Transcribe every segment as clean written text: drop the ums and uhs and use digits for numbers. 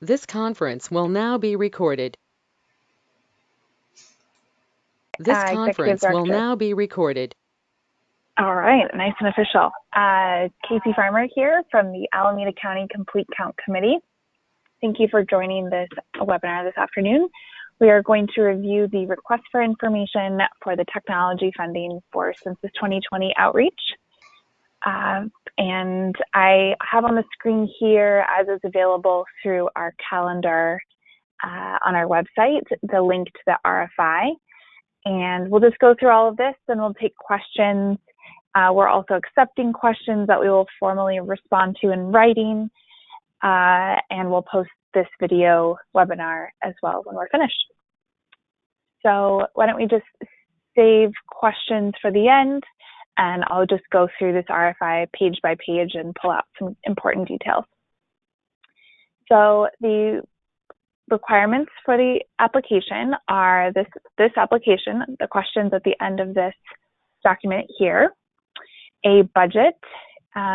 This conference will now be recorded. This Executive conference will Director. now be recorded. All right, nice and official. Casey Farmer here from the Alameda County Complete Count Committee. Thank you for joining this webinar this afternoon. We are going to review the request for information for the technology funding for Census 2020 outreach. And I have on the screen here, as is available through our calendar on our website, the link to the RFI. And we'll just go through all of this, and we'll take questions. We're also accepting questions that we will formally respond to in writing, and we'll post this video webinar as well when we're finished. So why don't we just save questions for the end, and I'll just go through this RFI page by page and pull out some important details. So the requirements for the application are this application, the questions at the end of this document here, a budget,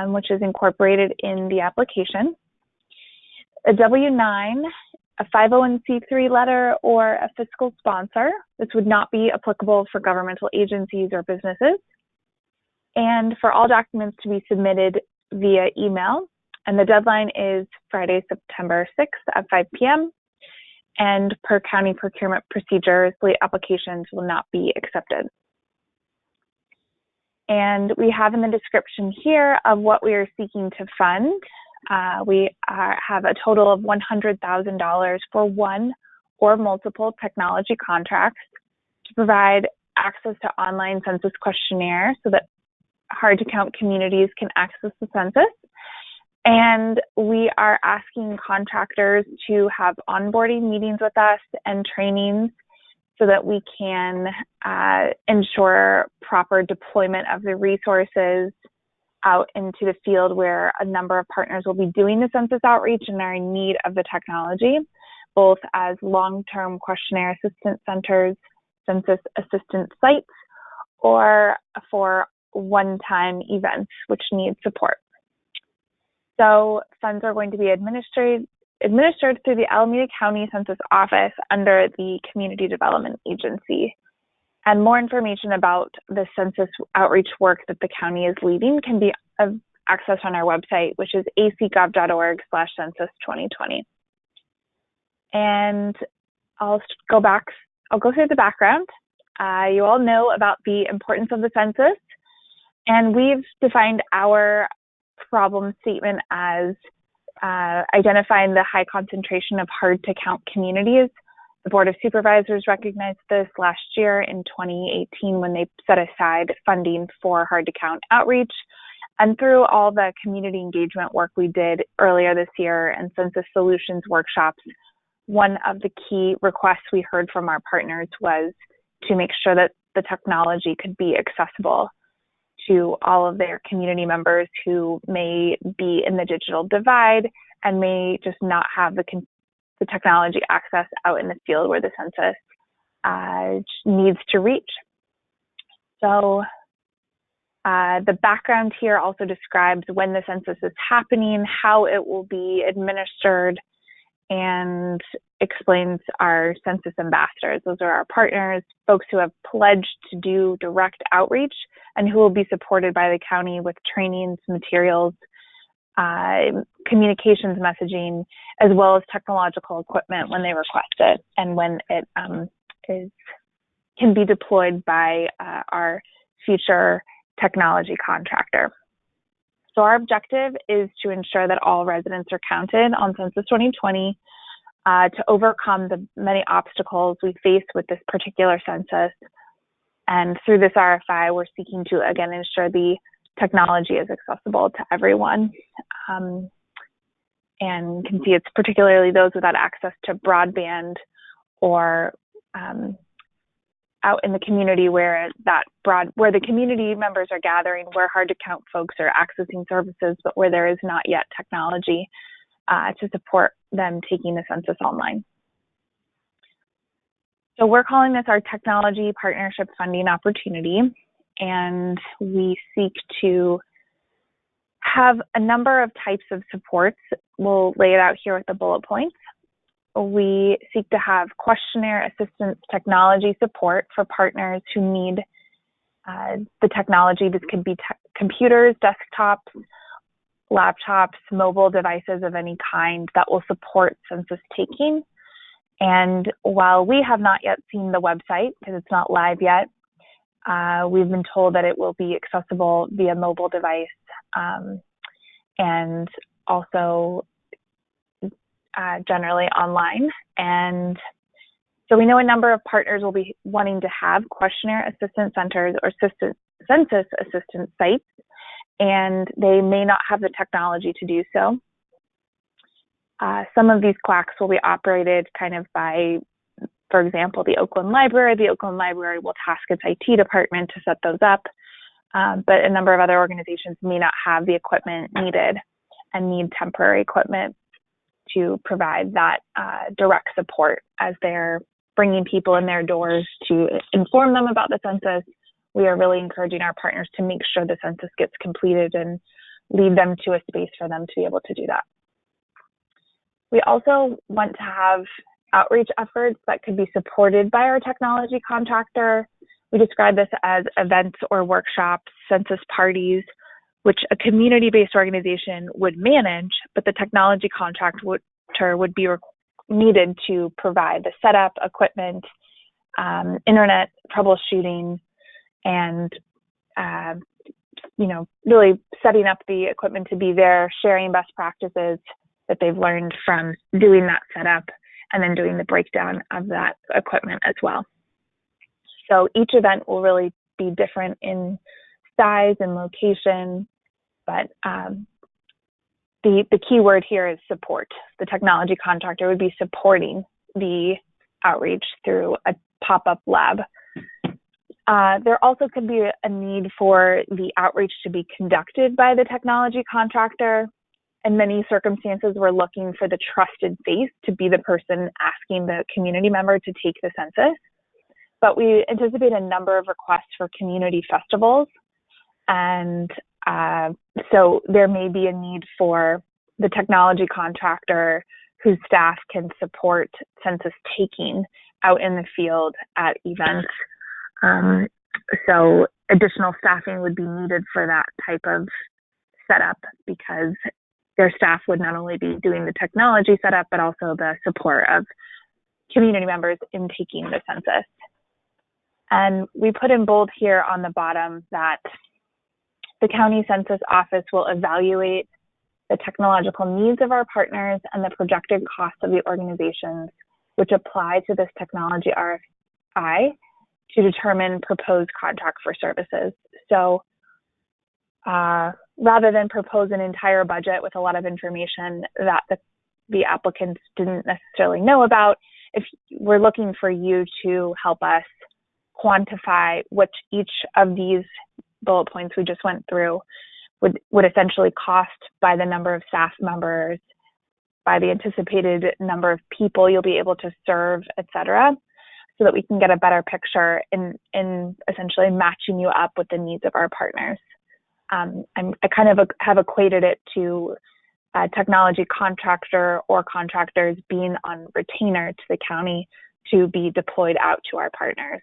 which is incorporated in the application, a W-9, a 501c3 letter, or a fiscal sponsor. This would not be applicable for governmental agencies or businesses. And for all documents to be submitted via email. And the deadline is Friday, September 6th at 5 p.m. And per county procurement procedures, late applications will not be accepted. And we have in the description here of what we are seeking to fund. We have a total of $100,000 for one or multiple technology contracts to provide access to online census questionnaire so that hard-to-count communities can access the census. And we are asking contractors to have onboarding meetings with us and trainings so that we can ensure proper deployment of the resources out into the field where a number of partners will be doing the census outreach and are in need of the technology, both as long-term questionnaire assistance centers, census assistance sites, or for one-time events which need support. So funds are going to be administered through the Alameda County Census Office under the Community Development Agency. And more information about the census outreach work that the county is leading can be accessed on our website, which is acgov.org/census2020. And I'll go through the background. You all know about the importance of the census, and we've defined our problem statement as identifying the high concentration of hard-to-count communities. The Board of Supervisors recognized this last year in 2018 when they set aside funding for hard-to-count outreach. And through all the community engagement work we did earlier this year and census solutions workshops, one of the key requests we heard from our partners was to make sure that the technology could be accessible to all of their community members who may be in the digital divide and may just not have the technology access out in the field where the census needs to reach. So the background here also describes when the census is happening, how it will be administered, and explains our census ambassadors. Those are our partners, folks who have pledged to do direct outreach and who will be supported by the county with trainings, materials, communications messaging, as well as technological equipment when they request it and when it can be deployed by our future technology contractor. So our objective is to ensure that all residents are counted on Census 2020 to overcome the many obstacles we face with this particular census. And through this RFI, we're seeking to, again, ensure the technology is accessible to everyone. And you can see it's particularly those without access to broadband or out in the community where the community members are gathering, where hard-to-count folks are accessing services, but where there is not yet technology to support them taking the census online. So we're calling this our technology partnership funding opportunity, and we seek to have a number of types of supports. We'll lay it out here with the bullet points. we seek to have questionnaire assistance technology support for partners who need the technology. This could be computers, desktops, laptops, mobile devices of any kind that will support census taking. And while we have not yet seen the website, because it's not live yet, we've been told that it will be accessible via mobile device and also generally online. And so we know a number of partners will be wanting to have questionnaire assistance centers or census assistance sites, and they may not have the technology to do so. Some of these clacks will be operated kind of by, for example, the Oakland Library. The Oakland Library will task its IT department to set those up, but a number of other organizations may not have the equipment needed and need temporary equipment to provide that direct support as they're bringing people in their doors to inform them about the census. We are really encouraging our partners to make sure the census gets completed and lead them to a space for them to be able to do that. We also want to have outreach efforts that could be supported by our technology contractor. We describe this as events or workshops, census parties, which a community-based organization would manage, but the technology contractor would be needed to provide the setup, equipment, internet troubleshooting, and really setting up the equipment to be there, sharing best practices that they've learned from doing that setup, and then doing the breakdown of that equipment as well. So each event will really be different in size and location, but the key word here is support. The technology contractor would be supporting the outreach through a pop-up lab. There also could be a need for the outreach to be conducted by the technology contractor. In many circumstances, we're looking for the trusted face to be the person asking the community member to take the census. But we anticipate a number of requests for community festivals. And so there may be a need for the technology contractor whose staff can support census taking out in the field at events. So additional staffing would be needed for that type of setup because their staff would not only be doing the technology setup, but also the support of community members in taking the census. And we put in bold here on the bottom that the county census office will evaluate the technological needs of our partners and the projected costs of the organizations which apply to this technology RFI to determine proposed contract for services. So rather than propose an entire budget with a lot of information that the applicants didn't necessarily know about, if we're looking for you to help us quantify which each of these bullet points we just went through would essentially cost by the number of staff members, by the anticipated number of people you'll be able to serve, et cetera, so that we can get a better picture in essentially matching you up with the needs of our partners. I kind of have equated it to a technology contractor or contractors being on retainer to the county to be deployed out to our partners.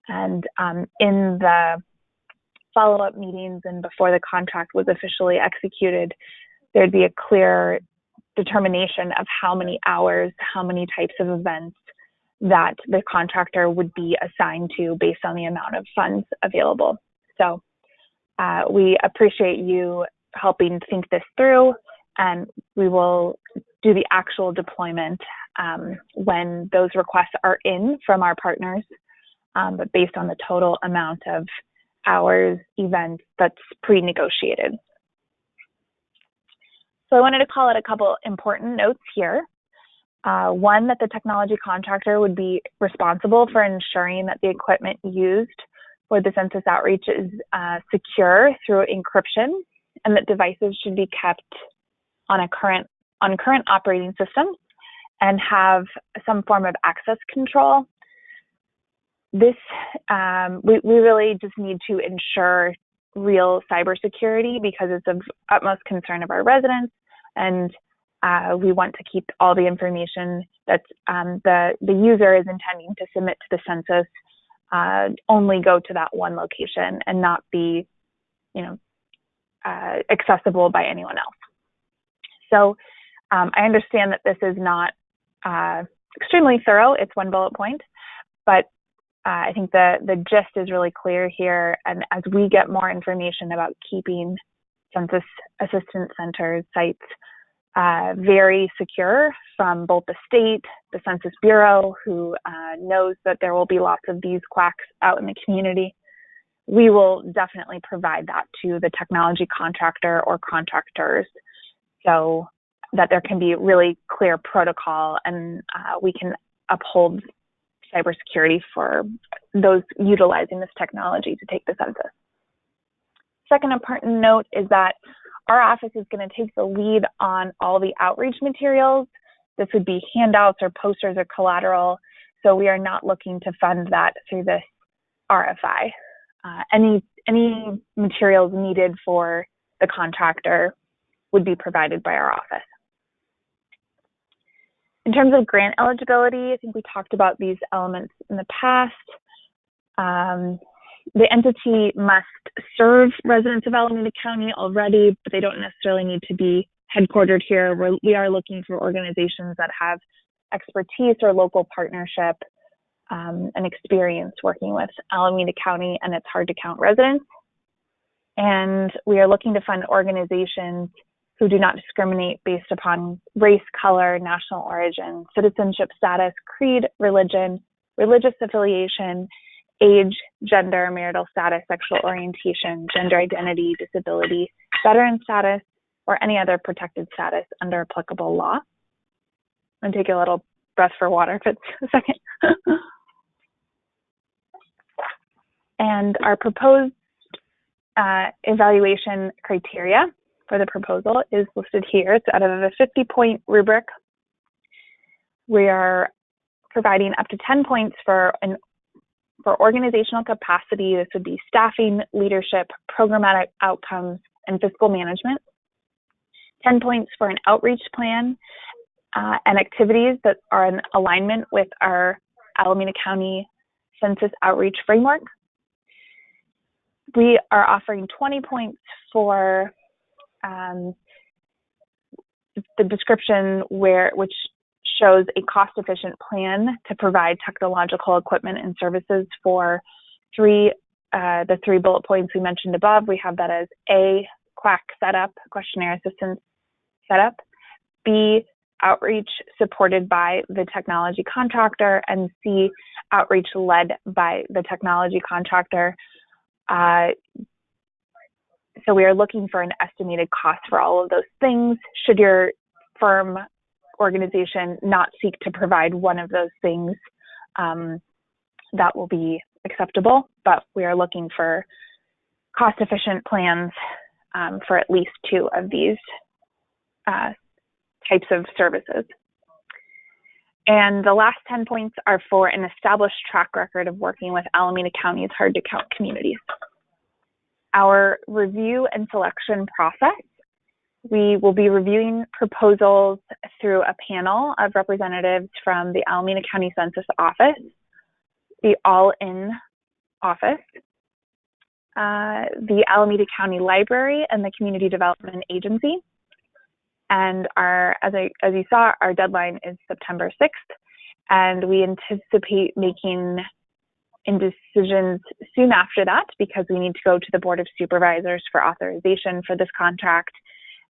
And in the follow-up meetings and before the contract was officially executed, there'd be a clear determination of how many hours, how many types of events that the contractor would be assigned to based on the amount of funds available. So we appreciate you helping think this through, and we will do the actual deployment when those requests are in from our partners, but based on the total amount of hours, events that's pre-negotiated. So I wanted to call out a couple important notes here. One, that the technology contractor would be responsible for ensuring that the equipment used for the census outreach is secure through encryption, and that devices should be kept on current operating systems and have some form of access control. This, we really just need to ensure real cybersecurity because it's of utmost concern of our residents, and we want to keep all the information that the user is intending to submit to the census only go to that one location and not be, accessible by anyone else. So I understand that this is not extremely thorough. It's one bullet point, but I think the gist is really clear here. And as we get more information about keeping census assistance centers sites very secure from both the state, the Census Bureau, who knows that there will be lots of these quacks out in the community, we will definitely provide that to the technology contractor or contractors so that there can be really clear protocol and we can uphold cybersecurity for those utilizing this technology to take the census. Second important note is that our office is going to take the lead on all the outreach materials. This would be handouts or posters or collateral. So we are not looking to fund that through this RFI. Any materials needed for the contractor would be provided by our office. In terms of grant eligibility, I think we talked about these elements in the past. The entity must serve residents of Alameda County already, but they don't necessarily need to be headquartered here. We are looking for organizations that have expertise or local partnership and experience working with Alameda County and its hard-to-count residents. And we are looking to fund organizations who do not discriminate based upon race, color, national origin, citizenship status, creed, religion, religious affiliation, age, gender, marital status, sexual orientation, gender identity, disability, veteran status, or any other protected status under applicable law. I'm going to take a little breath for water if it's a second. And our proposed evaluation criteria for the proposal is listed here. It's out of a 50-point rubric. We are providing up to 10 points for organizational capacity. This would be staffing, leadership, programmatic outcomes, and fiscal management. 10 points for an outreach plan and activities that are in alignment with our Alameda County Census Outreach Framework. We are offering 20 points for the description which shows a cost-efficient plan to provide technological equipment and services for the three bullet points we mentioned above. We have that as A, QUAC setup, questionnaire assistance setup, B, outreach supported by the technology contractor, and C, outreach led by the technology contractor. So we are looking for an estimated cost for all of those things. Should your firm organization not seek to provide one of those things, that will be acceptable, but we are looking for cost-efficient plans for at least two of these types of services. And the last 10 points are for an established track record of working with Alameda County's hard-to-count communities. Our review and selection process, we will be reviewing proposals through a panel of representatives from the Alameda County Census Office, the All-In Office, the Alameda County Library, and the Community Development Agency. And as you saw, our deadline is September 6th, and we anticipate making decisions soon after that because we need to go to the Board of Supervisors for authorization for this contract,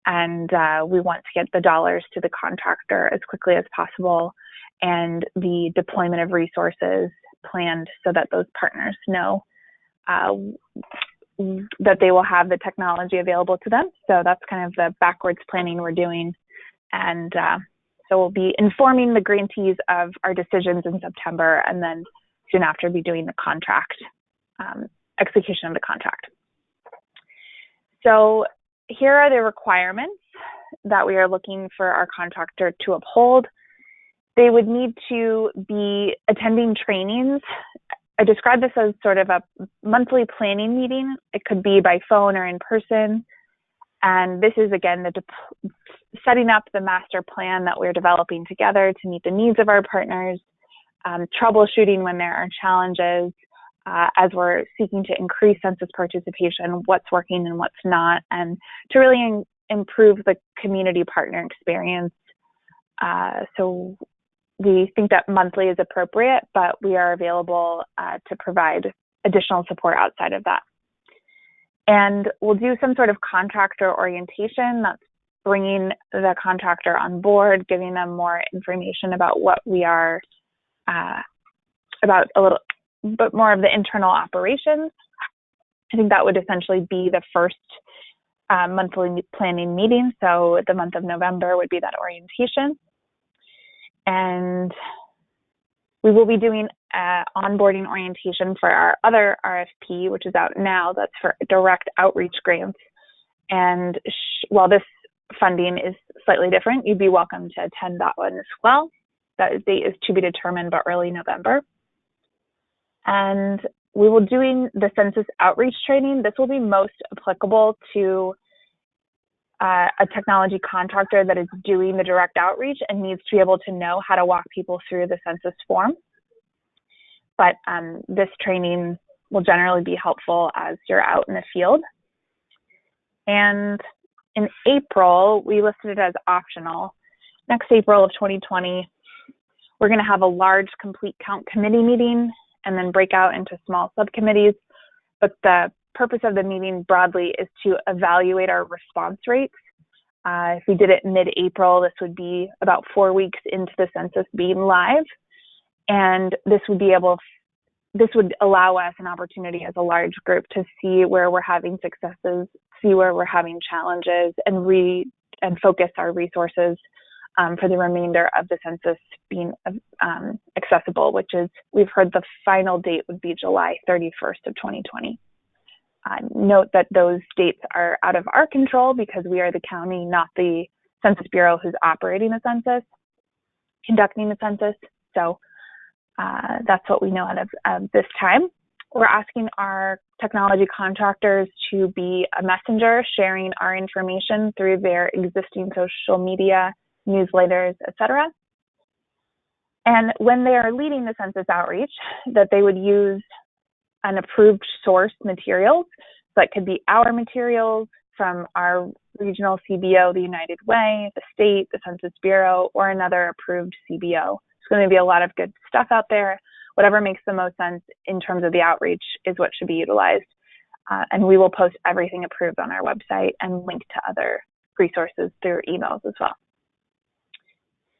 and we want to get the dollars to the contractor as quickly as possible and the deployment of resources planned so that those partners know that they will have the technology available to them. So that's kind of the backwards planning we're doing. And so we'll be informing the grantees of our decisions in September, and then soon after be doing the contract, execution of the contract. So here are the requirements that we are looking for our contractor to uphold. They would need to be attending trainings. I describe this as sort of a monthly planning meeting. It could be by phone or in person. And this is, again, setting up the master plan that we're developing together to meet the needs of our partners, troubleshooting when there are challenges, as we're seeking to increase census participation, what's working and what's not, and to really improve the community partner experience. So we think that monthly is appropriate, but we are available to provide additional support outside of that. And we'll do some sort of contractor orientation. That's bringing the contractor on board, giving them more information about what we are, about a little bit more of the internal operations. I think that would essentially be the first monthly planning meeting. So the month of November would be that orientation. And we will be doing onboarding orientation for our other RFP, which is out now. That's for direct outreach grants. And while this funding is slightly different, you'd be welcome to attend that one as well. That date is to be determined, but early November. And we will doing the census outreach training. This will be most applicable to a technology contractor that is doing the direct outreach and needs to be able to know how to walk people through the census form. But this training will generally be helpful as you're out in the field. And in April, we listed it as optional. Next April of 2020, we're going to have a large complete count committee meeting and then break out into small subcommittees. But the purpose of the meeting broadly is to evaluate our response rates. If we did it mid-April, this would be about 4 weeks into the census being live. And this would allow us an opportunity as a large group to see where we're having successes, see where we're having challenges, and focus our resources for the remainder of the census being accessible, which is, we've heard the final date would be July 31st of 2020. Note that those dates are out of our control because we are the county, not the Census Bureau who's operating the census, conducting the census. So that's what we know out of this time. We're asking our technology contractors to be a messenger, sharing our information through their existing social media, newsletters, etc. And when they are leading the census outreach, that they would use an approved source materials. So it could be our materials from our regional CBO, the United Way, the state, the Census Bureau, or another approved CBO. There's going to be a lot of good stuff out there. Whatever makes the most sense in terms of the outreach is what should be utilized. And we will post everything approved on our website and link to other resources through emails as well.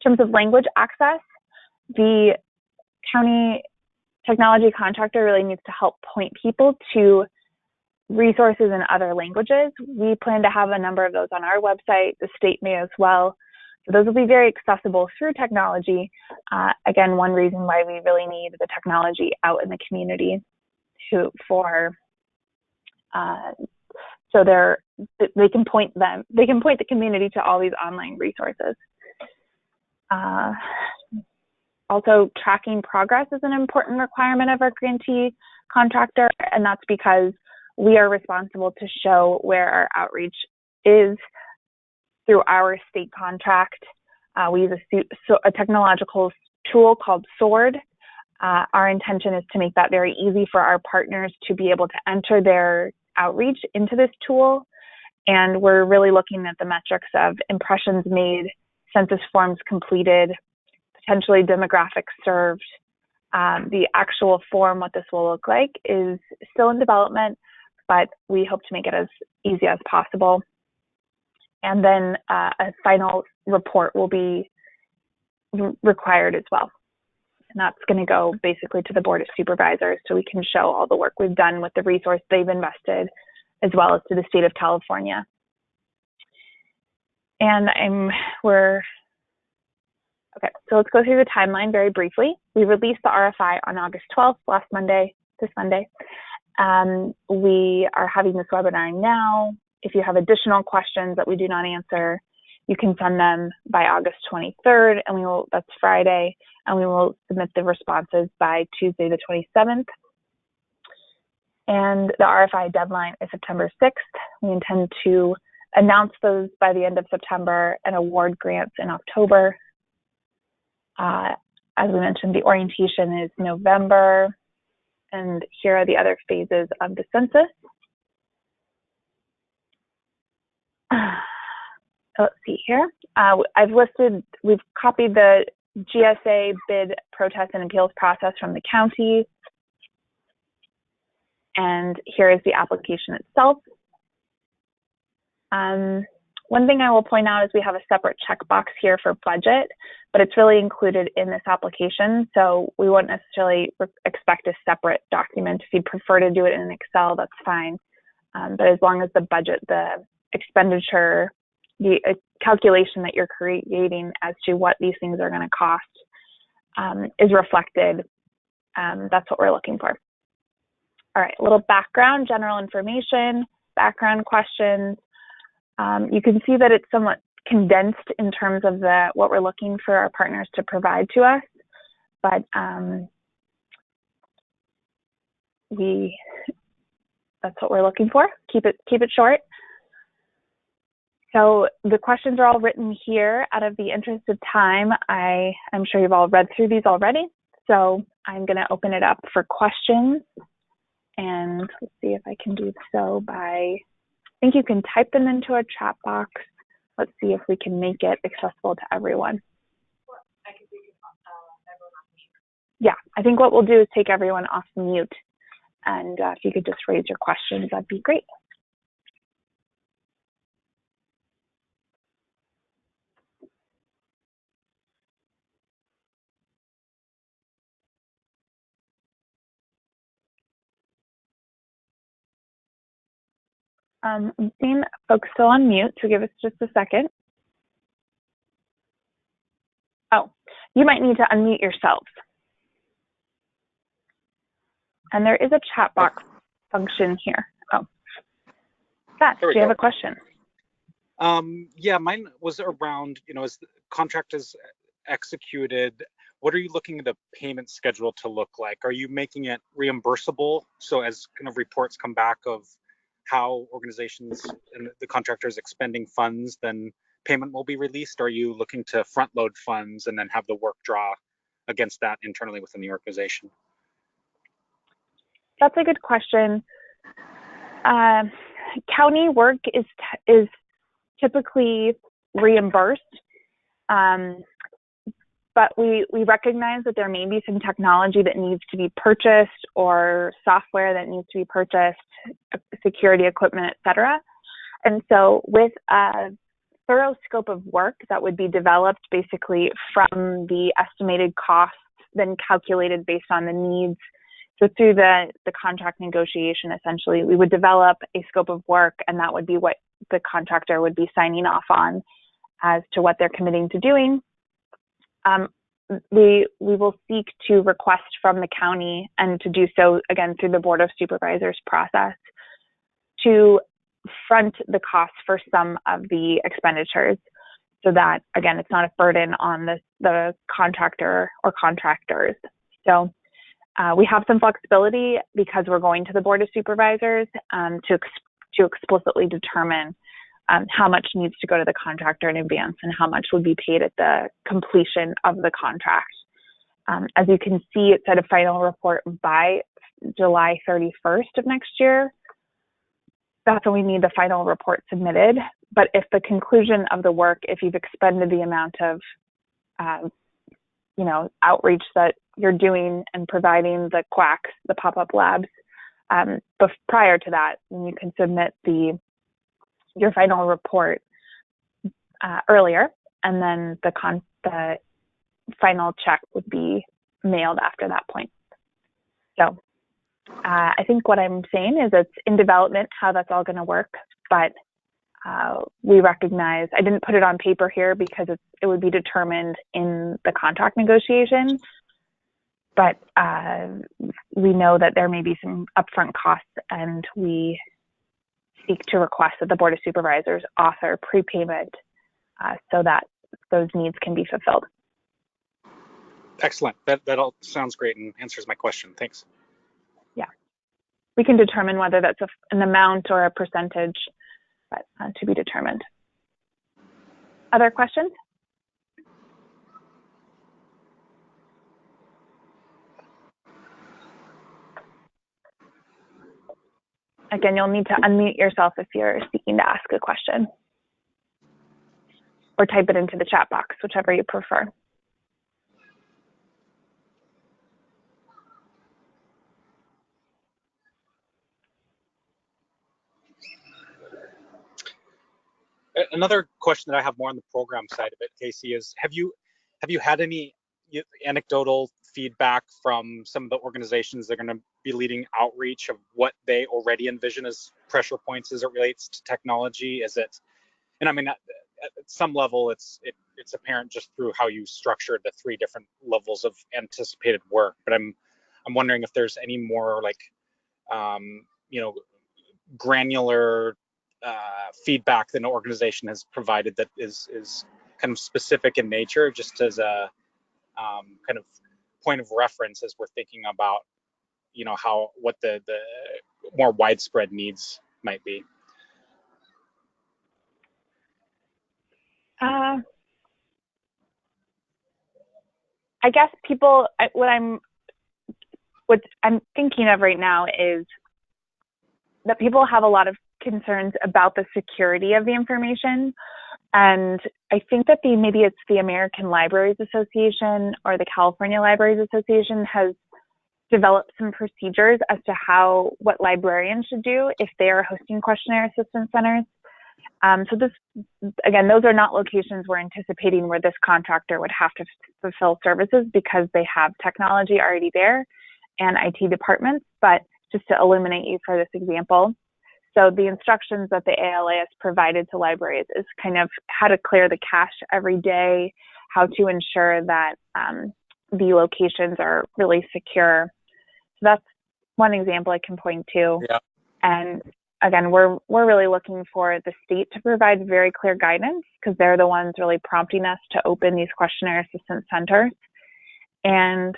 In terms of language access, the county technology contractor really needs to help point people to resources in other languages. We plan to have a number of those on our website. The state may as well. So those will be very accessible through technology. Again, one reason why we really need the technology out in the community so they can point the community to all these online resources. Also, tracking progress is an important requirement of our grantee contractor, and that's because we are responsible to show where our outreach is through our state contract. We use a technological tool called SWORD. Our intention is to make that very easy for our partners to be able to enter their outreach into this tool. And we're really looking at the metrics of impressions made, census forms completed, potentially demographics served. The actual form, what this will look like, is still in development, but we hope to make it as easy as possible. And then a final report will be required as well. And that's going to go basically to the Board of Supervisors so we can show all the work we've done with the resource they've invested, as well as to the state of California. And okay, so let's go through the timeline very briefly. We released the RFI on August 12th, this Monday. We are having this webinar now. If you have additional questions that we do not answer, you can send them by August 23rd, and that's Friday, and we will submit the responses by Tuesday the 27th. And the RFI deadline is September 6th. We intend to announce those by the end of September and award grants in October. As we mentioned, the orientation is November, and here are the other phases of the census. Let's see here. We've copied the GSA bid protest and appeals process from the county. And here is the application itself. One thing I will point out is we have a separate checkbox here for budget, but it's really included in this application. So we wouldn't necessarily expect a separate document. If you prefer to do it in Excel, that's fine. But as long as the budget, the expenditure, the calculation that you're creating as to what these things are going to cost is reflected, that's what we're looking for. All right, a little background, general information, background questions. You can see that it's somewhat condensed in terms of what we're looking for our partners to provide to us, but that's what we're looking for. Keep it short. So the questions are all written here. Out of the interest of time, I'm sure you've all read through these already. So I'm going to open it up for questions, and let's see if I can do so by. I think you can type them into a chat box. Let's see if we can make it accessible to everyone. Yeah, I think what we'll do is take everyone off mute. And if you could just raise your questions, that'd be great. I'm seeing folks still on mute, so give us just a second. Oh, you might need to unmute yourselves. And there is a chat box function here. Oh, Scott, do you have a question? Yeah, mine was around, as the contract is executed, what are you looking at the payment schedule to look like? Are you making it reimbursable? So as kind of reports come back of how organizations and the contractors expending funds, then payment will be released? Or are you looking to front load funds and then have the work draw against that internally within the organization? That's a good question. County work is typically reimbursed, but we recognize that there may be some technology that needs to be purchased or software that needs to be purchased, security equipment, et cetera. And so with a thorough scope of work that would be developed basically from the estimated costs, then calculated based on the needs. So through the contract negotiation, essentially, we would develop a scope of work, and that would be what the contractor would be signing off on as to what they're committing to doing. We will seek to request from the county, and to do so again through the Board of Supervisors process, to front the costs for some of the expenditures, so that again it's not a burden on the contractor or contractors. So we have some flexibility because we're going to the Board of Supervisors to explicitly determine how much needs to go to the contractor in advance and how much would be paid at the completion of the contract. As you can see, it said a final report by July 31st of next year. That's when we need the final report submitted. But if the conclusion of the work, if you've expended the amount of outreach that you're doing and providing the quacks, the pop-up labs, but prior to that, then you can submit your final report earlier, and then the final check would be mailed after that point. So I think what I'm saying is it's in development how that's all going to work, but we recognize, I didn't put it on paper here because it would be determined in the contract negotiation, but we know that there may be some upfront costs, and we seek to request that the Board of Supervisors author prepayment so that those needs can be fulfilled. Excellent. That all sounds great and answers my question. Thanks. Yeah. We can determine whether that's an amount or a percentage but to be determined. Other questions? Again, you'll need to unmute yourself if you're seeking to ask a question, or type it into the chat box, whichever you prefer. Another question that I have more on the program side of it, Casey, is have you had any anecdotal feedback from some of the organizations that are going to be leading outreach of what they already envision as pressure points as it relates to technology? Is it, and I mean, at some level, it's apparent just through how you structured the 3 different levels of anticipated work. But I'm wondering if there's any more like, granular feedback that an organization has provided that is kind of specific in nature, just as a kind of point of reference as we're thinking about, what the more widespread needs might be. I guess what I'm thinking of right now is that people have a lot of concerns about the security of the information. And I think that maybe it's the American Libraries Association or the California Libraries Association has developed some procedures as to what librarians should do if they are hosting questionnaire assistance centers. So those are not locations we're anticipating where this contractor would have to fulfill services because they have technology already there and IT departments. But just to illuminate you for this example, so the instructions that the ALA has provided to libraries is kind of how to clear the cache every day, how to ensure that the locations are really secure. So that's one example I can point to. Yeah. And again, we're really looking for the state to provide very clear guidance because they're the ones really prompting us to open these questionnaire assistance centers. And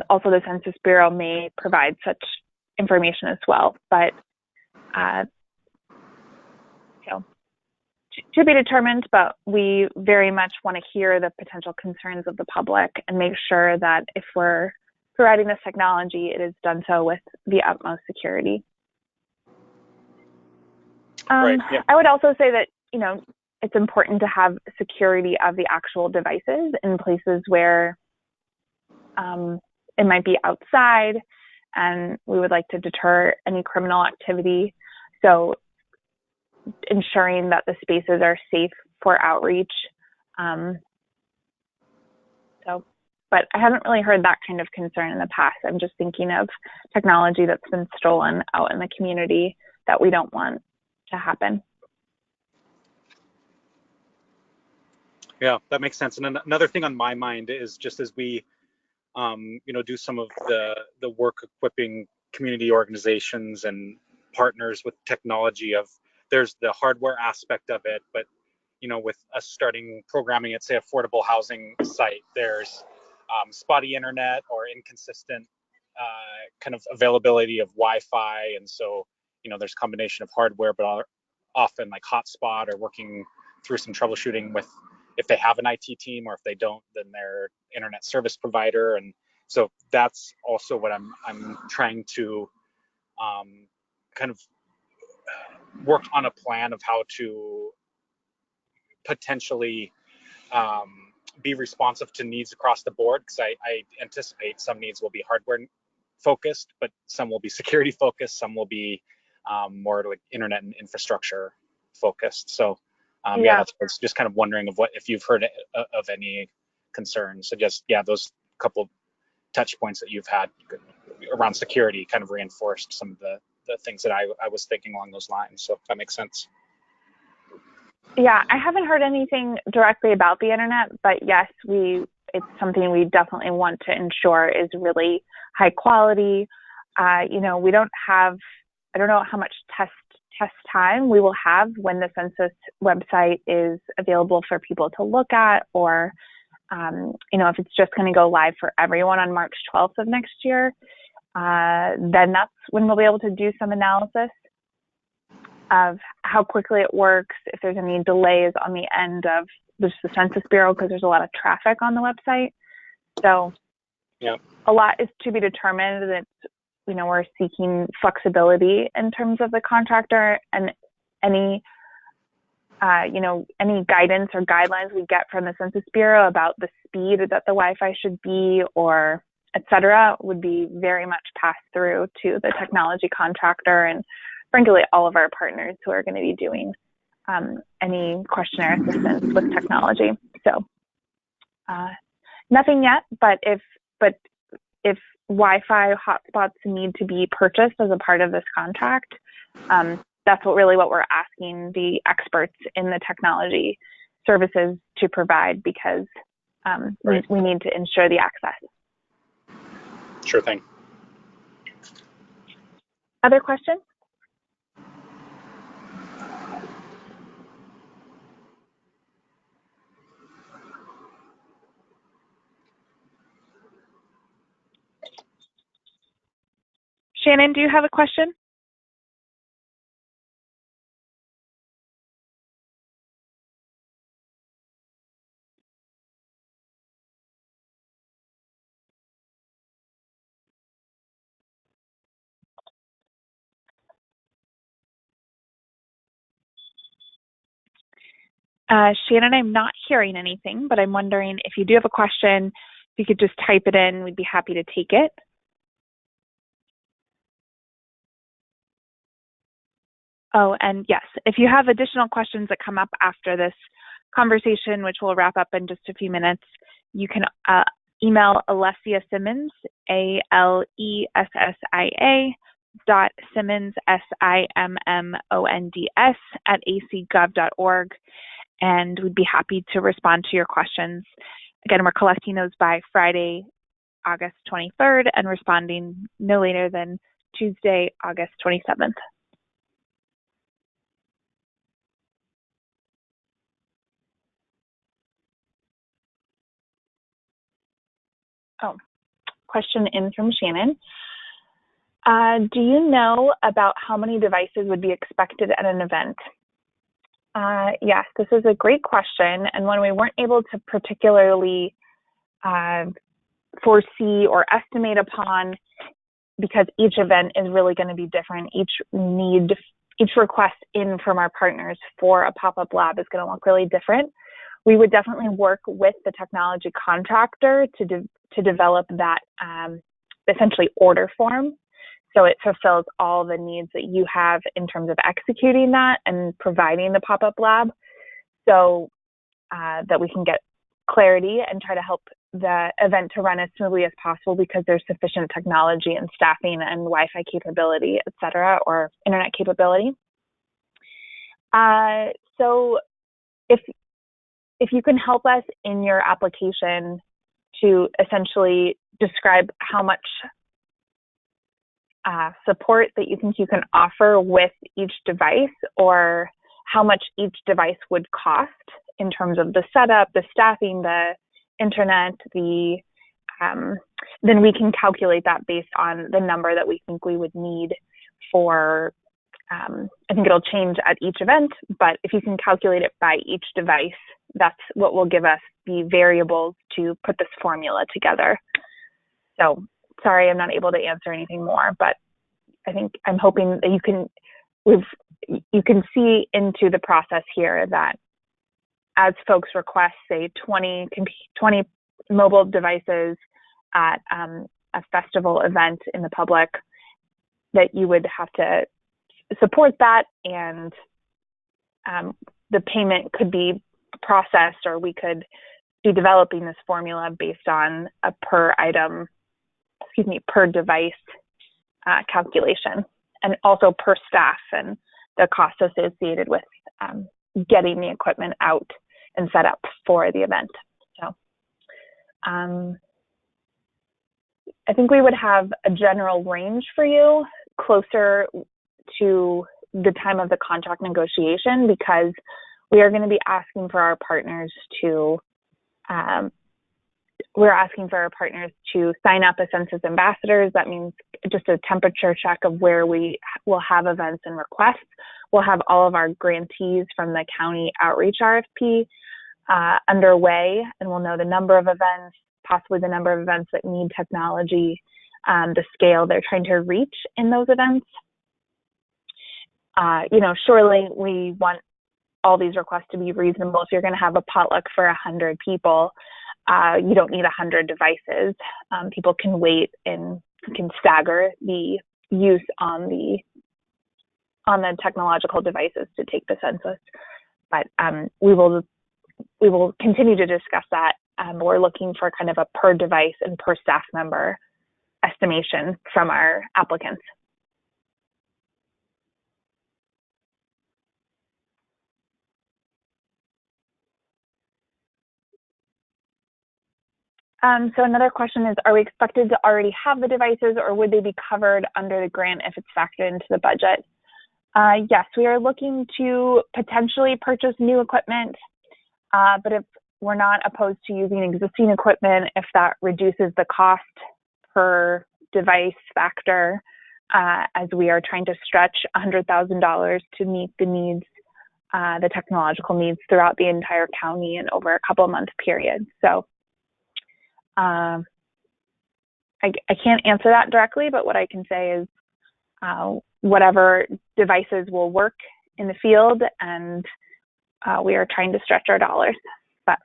also the Census Bureau may provide such information as well. But to be determined, but we very much want to hear the potential concerns of the public and make sure that if we're providing this technology, it is done so with the utmost security. Right, yeah. I would also say that, it's important to have security of the actual devices in places where it might be outside, and we would like to deter any criminal activity. So ensuring that the spaces are safe for outreach. But I haven't really heard that kind of concern in the past. I'm just thinking of technology that's been stolen out in the community that we don't want to happen. Yeah, that makes sense. And another thing on my mind is just as we, do some of the work equipping community organizations and partners with technology there's the hardware aspect of it, but, with us starting programming at, say, affordable housing site, there's spotty internet or inconsistent kind of availability of Wi-Fi. And so, there's a combination of hardware, but often like hotspot or working through some troubleshooting with, if they have an IT team, or if they don't, then their internet service provider. And so that's also what I'm trying to kind of work on a plan of how to potentially be responsive to needs across the board, because I anticipate some needs will be hardware focused, but some will be security focused, some will be more like internet and infrastructure focused. So that's just kind of wondering if you've heard of any concerns. So just those couple of touch points that you've had around security kind of reinforced some of the things that I was thinking along those lines. So that makes sense. Yeah, I haven't heard anything directly about the internet, but yes, it's something we definitely want to ensure is really high quality. We don't have, I don't know how much test time we will have when the census website is available for people to look at, or if it's just going to go live for everyone on March 12th of next year, then that's when we'll be able to do some analysis. of how quickly it works, if there's any delays on the end of just the Census Bureau, because there's a lot of traffic on the website. So a lot is to be determined. That, we're seeking flexibility in terms of the contractor, and any any guidance or guidelines we get from the Census Bureau about the speed that the Wi-Fi should be, or et cetera, would be very much passed through to the technology contractor and frankly all of our partners who are going to be doing any questionnaire assistance with technology. So nothing yet, but if Wi-Fi hotspots need to be purchased as a part of this contract, that's what we're asking the experts in the technology services to provide, because we need to ensure the access. Sure thing. Other questions? Shannon, do you have a question? Shannon, I'm not hearing anything, but I'm wondering if you do have a question, if you could just type it in, we'd be happy to take it. Oh, and yes, if you have additional questions that come up after this conversation, which we'll wrap up in just a few minutes, you can email Alessia Simmons, ALESSIA .Simmons, SIMMONDS @acgov.org, and we'd be happy to respond to your questions. Again, we're collecting those by Friday, August 23rd, and responding no later than Tuesday, August 27th. Oh, question in from Shannon. Do you know about how many devices would be expected at an event? Yes, this is a great question, and one we weren't able to particularly foresee or estimate upon, because each event is really going to be different. Each request in from our partners for a pop-up lab is going to look really different. We would definitely work with the technology contractor to develop that essentially order form, so it fulfills all the needs that you have in terms of executing that and providing the pop-up lab, so that we can get clarity and try to help the event to run as smoothly as possible, because there's sufficient technology and staffing and Wi-Fi capability, et cetera, or internet capability. So if you can help us in your application to essentially describe how much support that you think you can offer with each device, or how much each device would cost in terms of the setup, the staffing, the internet, then we can calculate that based on the number that we think we would need for, I think it'll change at each event, but if you can calculate it by each device, that's what will give us the variables to put this formula together. So sorry, I'm not able to answer anything more, but I'm hoping that you can see into the process here that as folks request, say 20 mobile devices at a festival event in the public, that you would have to support that, and the payment could be processed, or we could be developing this formula based on a per device calculation, and also per staff and the cost associated with getting the equipment out and set up for the event. So I think we would have a general range for you closer to the time of the contract negotiation, because we are going to be asking for our partners to we're asking for our partners to sign up as census ambassadors. That means just a temperature check of where we will have events and requests. We'll have all of our grantees from the county outreach RFP underway, and we'll know the number of events, possibly the number of events that need technology, the scale they're trying to reach in those events. Surely we want all these requests to be reasonable. If you're going to have a potluck for 100 people, you don't need 100 devices. People can wait and can stagger the use on the technological devices to take the census. But we will continue to discuss that. We're looking for kind of a per device and per staff member estimation from our applicants. So another question is, are we expected to already have the devices, or would they be covered under the grant if it's factored into the budget? Yes, we are looking to potentially purchase new equipment, but if we're not opposed to using existing equipment, if that reduces the cost per device factor, as we are trying to stretch $100,000 to meet the needs, the technological needs throughout the entire county and over a couple-month period. So I can't answer that directly, but what I can say is whatever devices will work in the field, and we are trying to stretch our dollars, but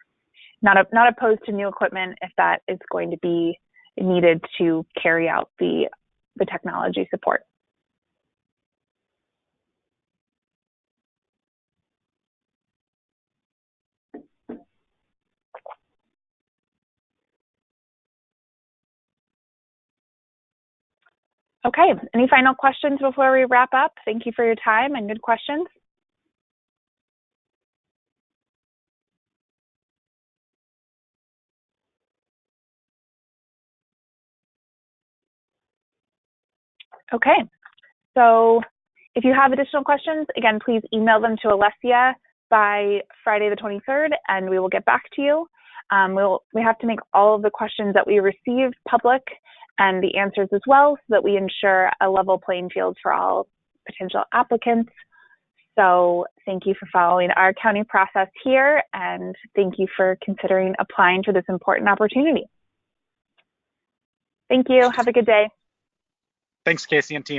not opposed to new equipment if that is going to be needed to carry out the technology support. Okay, any final questions before we wrap up? Thank you for your time and good questions. Okay, so if you have additional questions, again, please email them to Alessia by Friday the 23rd, and we will get back to you. We have to make all of the questions that we receive public and the answers as well, so that we ensure a level playing field for all potential applicants. So thank you for following our county process here, and thank you for considering applying for this important opportunity. Thank you. Have a good day. Thanks, Casey and team.